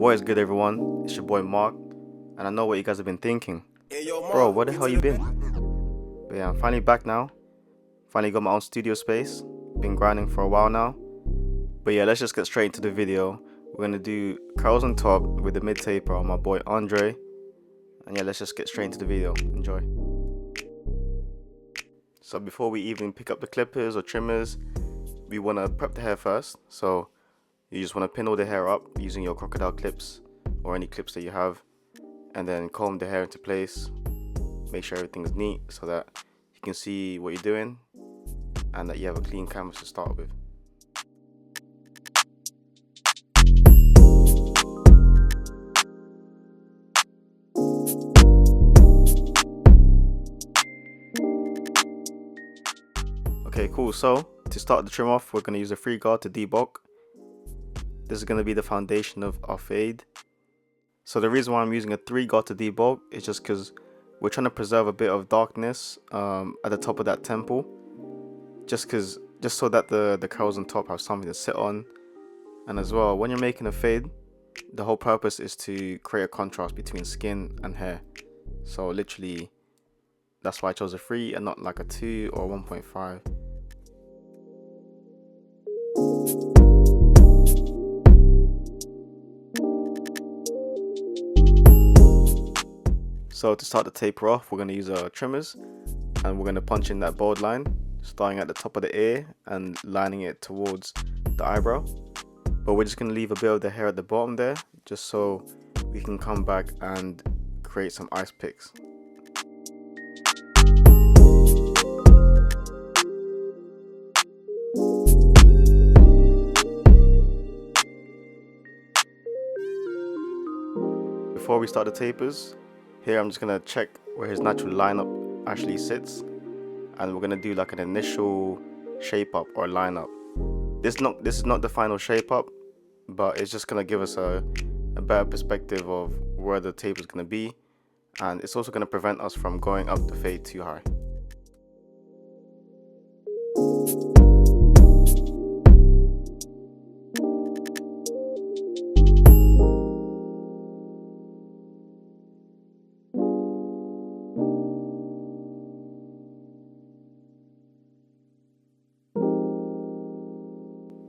What is good, everyone? It's your boy Mark, and I know what you guys have been thinking. Bro, where the hell you been? But yeah, I'm finally back now. Finally got my own studio space. Been grinding for a while now. But yeah, let's just get straight into the video. We're gonna do curls on top with the mid taper on my boy Andre. And yeah, let's just get straight into the video. Enjoy. So before we even pick up the clippers or trimmers, we wanna prep the hair first. So you just wanna pin all the hair up using your crocodile clips or any clips that you have, and then comb the hair into place. Make sure everything's neat so that you can see what you're doing and that you have a clean canvas to start with. Okay, cool. So to start the trim off, we're going to use a 3 guard to debulk. This is going to be the foundation of our fade. So the reason why I'm using a 3 guard to debulk is just because we're trying to preserve a bit of darkness at the top of that temple, just so that the curls on top have something to sit on. And as well, when you're making a fade, the whole purpose is to create a contrast between skin and hair. So literally, that's why I chose a 3 and not like a 2 or 1.5. So to start the taper off, we're going to use our trimmers and we're going to punch in that bold line, starting at the top of the ear and lining it towards the eyebrow. But we're just going to leave a bit of the hair at the bottom there, just so we can come back and create some ice picks. Before we start the tapers, here I'm just going to check where his natural lineup actually sits, and we're going to do like an initial shape up or line up. This is not the final shape up, but it's just going to give us a better perspective of where the taper is going to be, and it's also going to prevent us from going up the fade too high.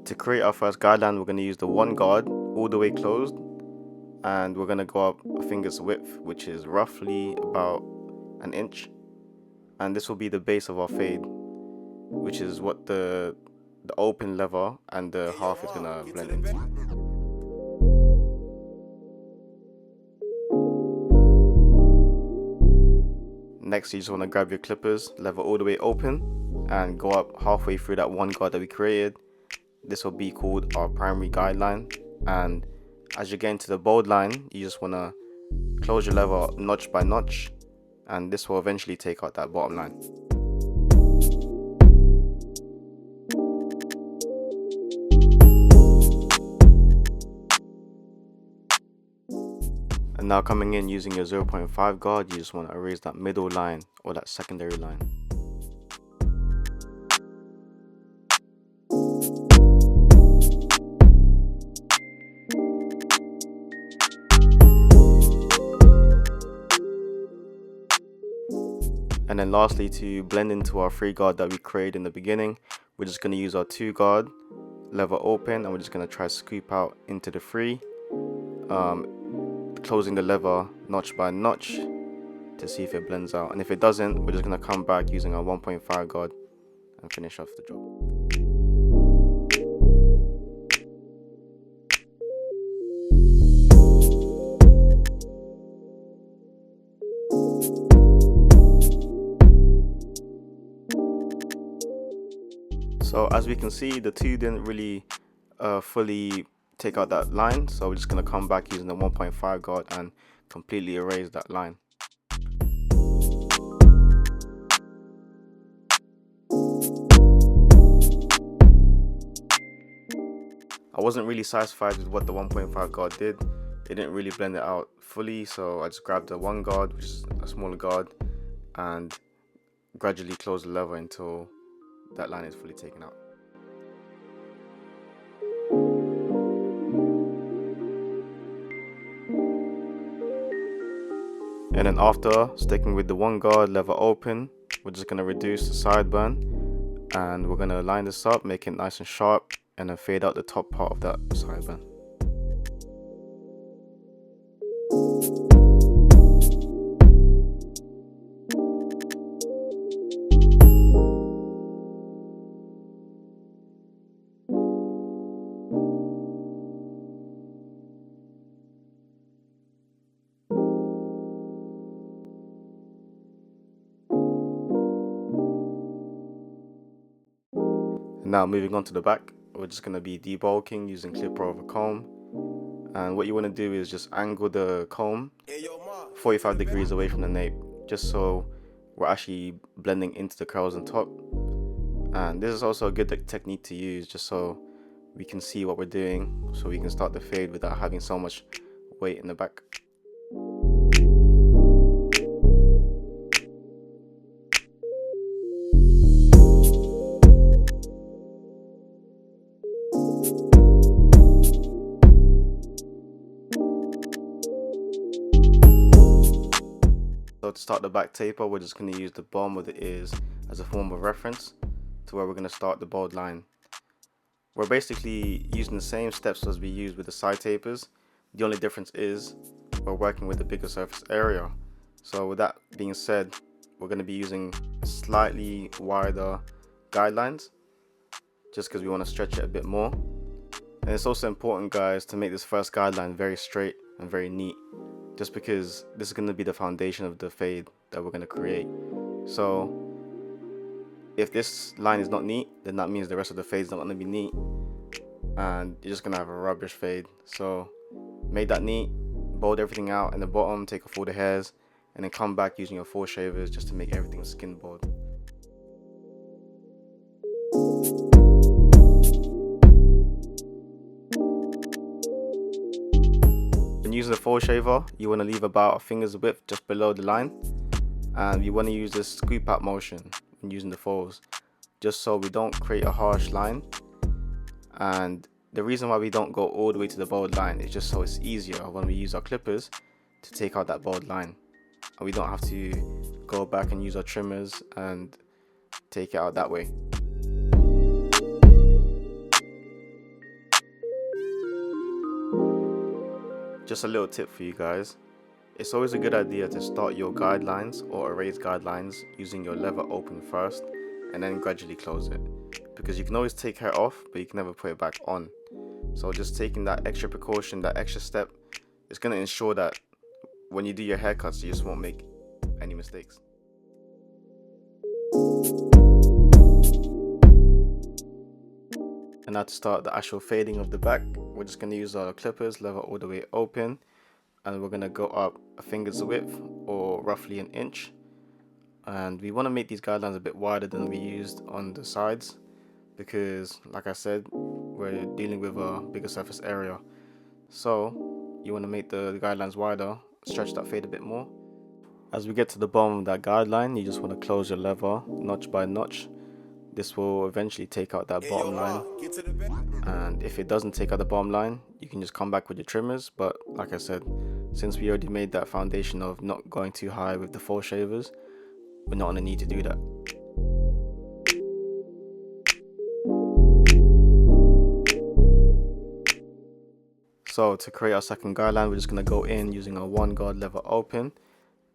To create our first guideline, we're going to use the 1 guard all the way closed, and we're going to go up a finger's width, which is roughly about an inch, and this will be the base of our fade, which is what the open lever and the half is going to blend into. Next, you just want to grab your clippers, lever all the way open, and go up halfway through that 1 guard that we created. This will be called our primary guideline, and as you get into the bold line, you just want to close your lever notch by notch, and this will eventually take out that bottom line. And now coming in using your 0.5 guard, you just want to erase that middle line or that secondary line. And then lastly, to blend into our 3 guard that we created in the beginning, we're just going to use our 2 guard, lever open, and we're just going to try to scoop out into the 3, closing the lever notch by notch to see if it blends out. And if it doesn't, we're just going to come back using our 1.5 guard and finish off the job. So as we can see, the 2 didn't really fully take out that line, so we're just going to come back using the 1.5 guard and completely erase that line. I wasn't really satisfied with what the 1.5 guard did. It didn't really blend it out fully, so I just grabbed the 1 guard, which is a smaller guard, and gradually closed the lever until that line is fully taken out. And then after, sticking with the 1 guard lever open, we're just going to reduce the sideburn, and we're going to line this up, make it nice and sharp, and then fade out the top part of that sideburn. Now moving on to the back, we're just going to be debulking using clipper over comb, and what you want to do is just angle the comb 45 degrees away from the nape, just so we're actually blending into the curls on top. And this is also a good technique to use, just so we can see what we're doing, so we can start the fade without having so much weight in the back. So to start the back taper, we're just going to use the bottom of the ears as a form of reference to where we're going to start the bold line. We're basically using the same steps as we used with the side tapers. The only difference is we're working with a bigger surface area. So with that being said, we're going to be using slightly wider guidelines just because we want to stretch it a bit more. And it's also important, guys, to make this first guideline very straight and very neat, just because this is going to be the foundation of the fade that we're going to create. So if this line is not neat, then that means the rest of the fade is not going to be neat, and you're just going to have a rubbish fade. So make that neat, bold everything out in the bottom, take off all the hairs, and then come back using your 4 shavers just to make everything skin bold. When using the 4 shaver, you want to leave about a finger's width just below the line, and you want to use this scoop out motion when using the 4s, just so we don't create a harsh line. And the reason why we don't go all the way to the bold line is just so it's easier when we use our clippers to take out that bold line, and we don't have to go back and use our trimmers and take it out that way. Just a little tip for you guys, it's always a good idea to start your guidelines or erase guidelines using your lever open first and then gradually close it, because you can always take hair off but you can never put it back on. So just taking that extra precaution, that extra step, it's going to ensure that when you do your haircuts you just won't make any mistakes. And now to start the actual fading of the back, we're just going to use our clippers, lever all the way open, and we're going to go up a finger's width or roughly an inch. And we want to make these guidelines a bit wider than we used on the sides, because like I said, we're dealing with a bigger surface area. So you want to make the guidelines wider, stretch that fade a bit more. As we get to the bottom of that guideline, you just want to close your lever notch by notch. This will eventually take out that bottom line, and if it doesn't take out the bottom line, you can just come back with your trimmers. But like I said, since we already made that foundation of not going too high with the 4 shavers, we're not going to need to do that. So to create our second guideline, we're just going to go in using a 1 guard lever open,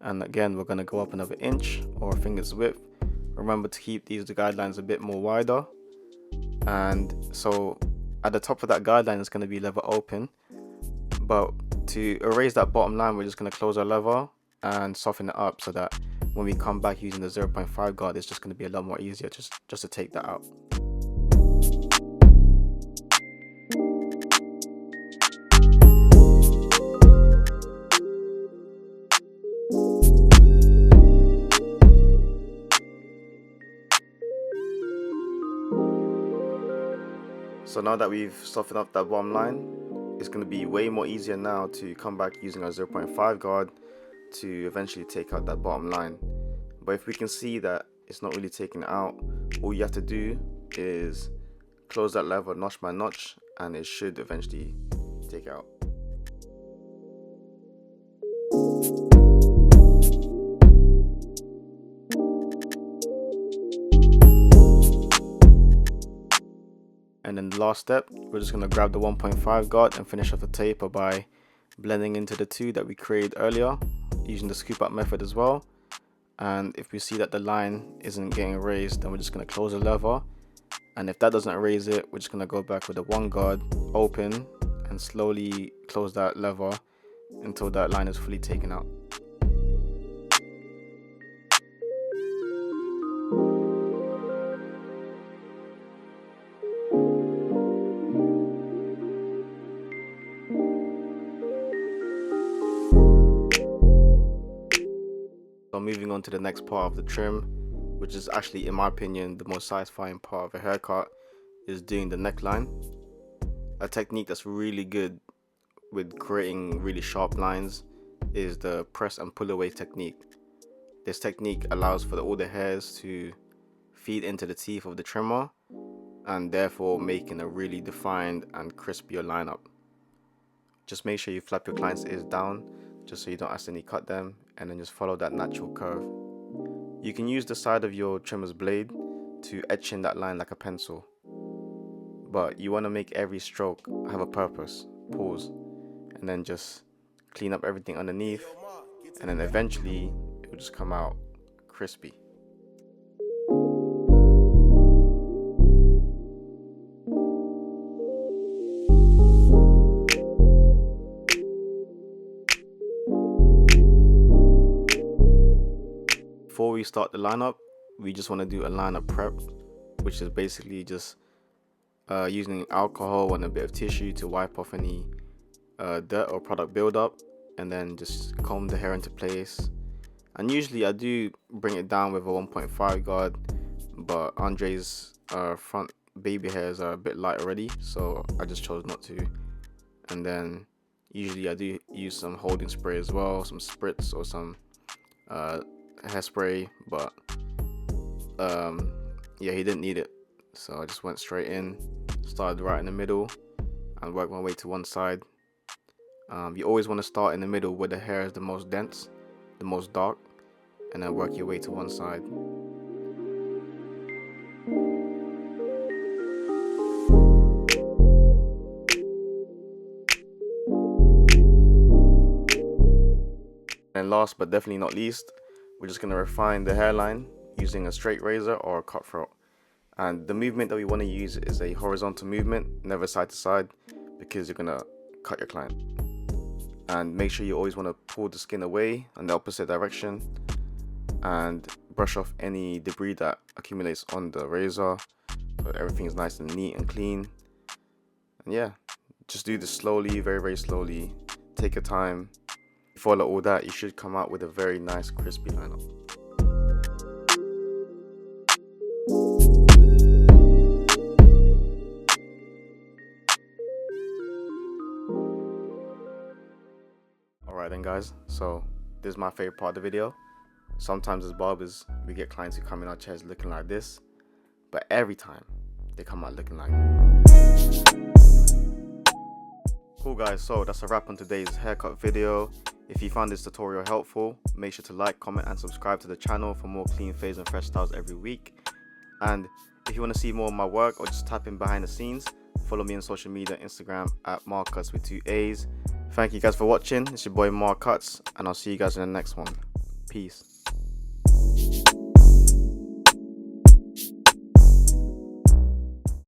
and again we're going to go up another inch or a finger's width. Remember to keep these guidelines a bit more wider, and so at the top of that guideline is going to be lever open, but to erase that bottom line we're just going to close our lever and soften it up so that when we come back using the 0.5 guard, it's just going to be a lot more easier just to take that out. So now that we've softened up that bottom line, it's going to be way more easier now to come back using our 0.5 guard to eventually take out that bottom line. But if we can see that it's not really taking it out, all you have to do is close that lever notch by notch and it should eventually take it out. And then the last step, we're just going to grab the 1.5 guard and finish off the taper by blending into the two that we created earlier, using the scoop up method as well. And if we see that the line isn't getting erased, then we're just going to close the lever. And if that doesn't erase it, we're just going to go back with the one guard open and slowly close that lever until that line is fully taken out. So moving on to the next part of the trim, which is actually, in my opinion, the most satisfying part of a haircut, is doing the neckline. A technique that's really good with creating really sharp lines is the press and pull away technique. This technique allows for all the hairs to feed into the teeth of the trimmer, and therefore making a really defined and crispier lineup. Just make sure you flap your client's ears down just so you don't accidentally cut them, and then just follow that natural curve. You can use the side of your trimmer's blade to etch in that line like a pencil, but you want to make every stroke have a purpose. Pause, and then just clean up everything underneath, and then eventually it will just come out crispy. Before we start the lineup, we just want to do a lineup prep, which is basically just using alcohol and a bit of tissue to wipe off any dirt or product buildup, and then just comb the hair into place. And usually I do bring it down with a 1.5 guard, but Andre's front baby hairs are a bit light already, so I just chose not to. And then usually I do use some holding spray as well, some spritz or some hairspray, but yeah, he didn't need it, so I just went straight in, started right in the middle and worked my way to one side. You always want to start in the middle where the hair is the most dense, the most dark, and then work your way to one side. And last but definitely not least, we're just going to refine the hairline using a straight razor or a cutthroat. And the movement that we want to use is a horizontal movement, never side to side, because you're going to cut your client. And make sure you always want to pull the skin away in the opposite direction and brush off any debris that accumulates on the razor so everything is nice and neat and clean. And yeah, just do this slowly, very, very slowly. Take your time. Follow all that, you should come out with a very nice crispy lineup. Alright then guys, so this is my favorite part of the video. Sometimes as barbers we get clients who come in our chairs looking like this, but every time they come out looking like cool guys. So that's a wrap on today's haircut video. If you found this tutorial helpful, make sure to like, comment and subscribe to the channel for more clean fades and fresh styles every week. And if you want to see more of my work or just tap in behind the scenes, follow me on social media, Instagram at maarcutz with 2 A's. Thank you guys for watching. It's your boy maarcutz, and I'll see you guys in the next one. Peace.